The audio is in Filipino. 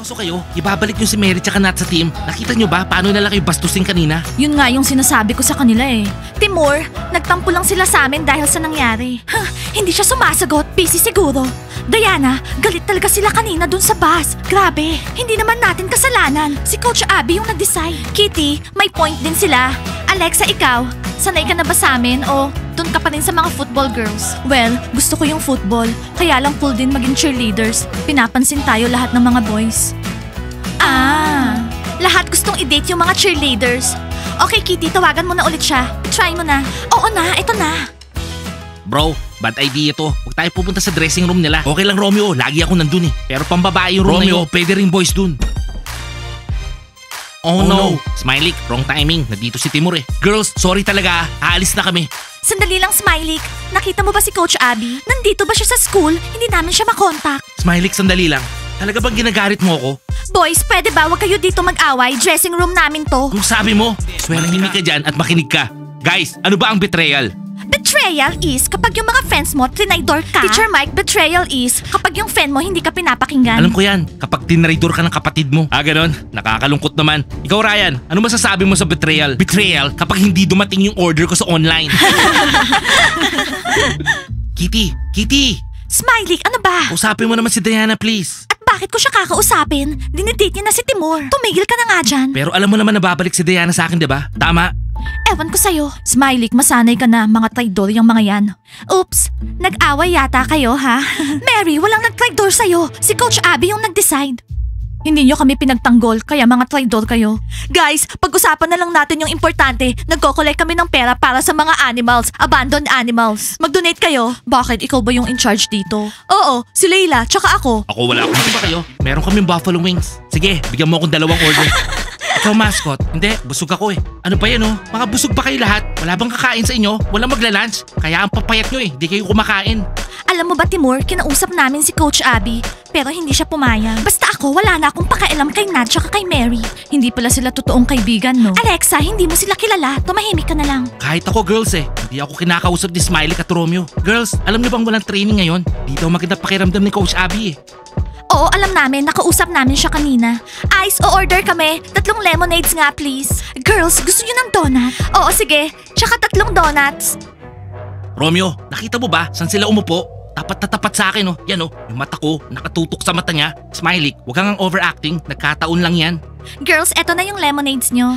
Seryoso kayo? Ibabalik nyo si Mary tsaka Nat sa team? Nakita nyo ba paano na lang kayo bastusin kanina? Yun nga yung sinasabi ko sa kanila eh. Timur, nagtampo lang sila sa amin dahil sa nangyari. Hindi siya sumasagot, busy siguro. Diana, galit talaga sila kanina dun sa bus. Grabe, hindi naman natin kasalanan. Si Coach Abby yung nag-decide. Kitty, may point din sila. Alexa, ikaw, sanay ka na ba sa amin o dun ka pa rin sa mga football girls? Well, gusto ko yung football. Kaya lang cool din maging cheerleaders. Pinapansin tayo lahat ng mga boys. Lahat gustong i-date yung mga cheerleaders. Okay, Kitty, tawagan mo na ulit siya. Try mo na. Oo na, ito na. Bro, bad idea to. Huwag tayo pupunta sa dressing room nila. Okay lang Romeo, lagi ako nandun eh. Pero pambabae yung room Romeo, na yun. Pwede rin boys dun. Oh no! Smiley, wrong timing. Nandito si Timur eh. Girls, sorry talaga. Aalis na kami. Sandali lang, Smiley. Nakita mo ba si Coach Abby? Nandito ba siya sa school? Hindi namin siya makontak. Smiley, sandali lang. Talaga bang ginagalit mo ako? Boys, pwede ba? Huwag kayo dito mag-away. Dressing room namin to. Kung sabi mo, swelangimik ka dyan at makinig ka. Guys, ano ba ang betrayal? Betrayal is kapag yung mga friends mo trinaydor ka. Teacher Mike, betrayal is kapag yung friend mo hindi ka pinapakinggan. Alam ko yan, kapag tinraidor ka ng kapatid mo. Ganon? Nakakalungkot naman. Ikaw Ryan, ano masasabi mo sa betrayal? Betrayal kapag hindi dumating yung order ko sa online. Kitty! Smiley, ano ba? Usapin mo naman si Diana please. At bakit ko siya kakausapin? Dinidate niya na si Timur. Tumigil ka na nga dyan. Pero alam mo naman na babalik si Diana sa akin, diba? Tama? Ewan ko sa'yo. Smiley, masanay ka na mga traidor yung mga yan. Oops, nag-away yata kayo ha? Mary, walang nag-traidor sa'yo. Si Coach Abby yung nag-decide. Hindi nyo kami pinagtanggol, kaya mga traidor kayo. Guys, pag-usapan na lang natin yung importante. Nagko-collect kami ng pera para sa mga animals, abandoned animals. Mag-donate kayo. Bakit? Ikaw ba yung in charge dito? Oo, si Leila, tsaka ako. Ako wala akong ba kayo? Meron kaming buffalo wings. Sige, bigyan mo akong 2 order. Ikaw mascot? Hindi, busog ako eh. Ano pa yan oh? Mga busog pa kayo lahat? Wala bang kakain sa inyo? Walang magla-lunch? Kaya ang papayat nyo eh, di kayo kumakain. Alam mo ba Timur, kinausap namin si Coach Abby, pero hindi siya pumayag. Basta ako, wala na akong pakialam kay Nat at kay Mary. Hindi pala sila totoong kaibigan, no? Alexa, hindi mo sila kilala. Tumahimik ka na lang. Kahit ako girls eh, hindi ako kinakausap ni Smiley at Romeo. Girls, alam niyo bang walang training ngayon? Di daw maganda pakiramdam ni Coach Abby eh. Oo, alam namin. Nakausap namin siya kanina. Ice, o-order kami. 3 lemonades nga, please. Girls, gusto niyo ng donut? Oo, sige. Tsaka 3 donuts. Romeo, nakita mo ba? Saan sila umupo? Tapat na tapat sa akin oh. Yan oh, yung mata ko, nakatutok sa mata niya. Smiley, huwag kang overacting. Nagkataon lang yan. Girls, eto na yung lemonades nyo.